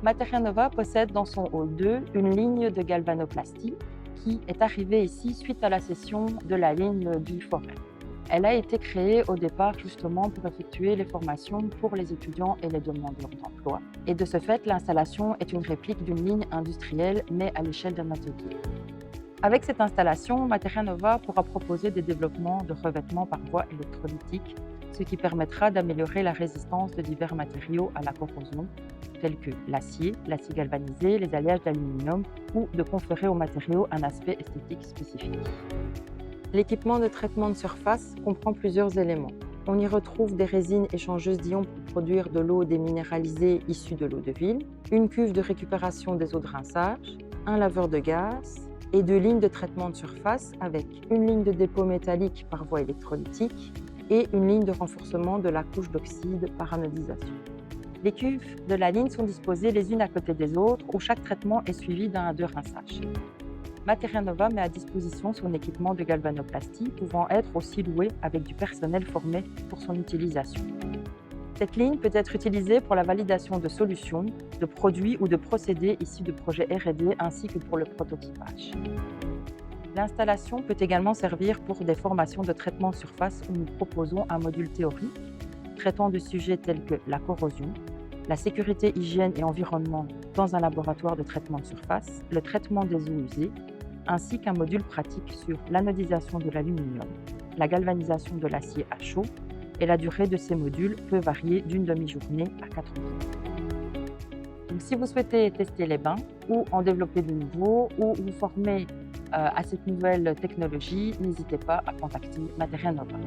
Materia Nova possède dans son hall 2 une ligne de galvanoplastie qui est arrivée ici suite à la cession de la ligne du Forêt. Elle a été créée au départ justement pour effectuer les formations pour les étudiants et les demandeurs d'emploi. Et de ce fait, l'installation est une réplique d'une ligne industrielle, mais à l'échelle d'un atelier. Avec cette installation, Materia Nova pourra proposer des développements de revêtements par voie électrolytique, ce qui permettra d'améliorer la résistance de divers matériaux à la corrosion, tels que l'acier galvanisé, les alliages d'aluminium, ou de conférer aux matériaux un aspect esthétique spécifique. L'équipement de traitement de surface comprend plusieurs éléments. On y retrouve des résines échangeuses d'ions pour produire de l'eau déminéralisée issue de l'eau de ville, une cuve de récupération des eaux de rinçage, un laveur de gaz et deux lignes de traitement de surface avec une ligne de dépôt métallique par voie électrolytique et une ligne de renforcement de la couche d'oxyde par anodisation. Les cuves de la ligne sont disposées les unes à côté des autres où chaque traitement est suivi d'un de rinçage. Materia Nova met à disposition son équipement de galvanoplastie pouvant être aussi loué avec du personnel formé pour son utilisation. Cette ligne peut être utilisée pour la validation de solutions, de produits ou de procédés issus de projets R&D ainsi que pour le prototypage. L'installation peut également servir pour des formations de traitement de surface où nous proposons un module théorique traitant de sujets tels que la corrosion, la sécurité, hygiène et environnement dans un laboratoire de traitement de surface, le traitement des eaux usées, ainsi qu'un module pratique sur l'anodisation de l'aluminium, la galvanisation de l'acier à chaud, et la durée de ces modules peut varier d'une demi-journée à 4 jours. Donc, si vous souhaitez tester les bains ou en développer de nouveaux ou vous former à cette nouvelle technologie, n'hésitez pas à contacter Materia Nova.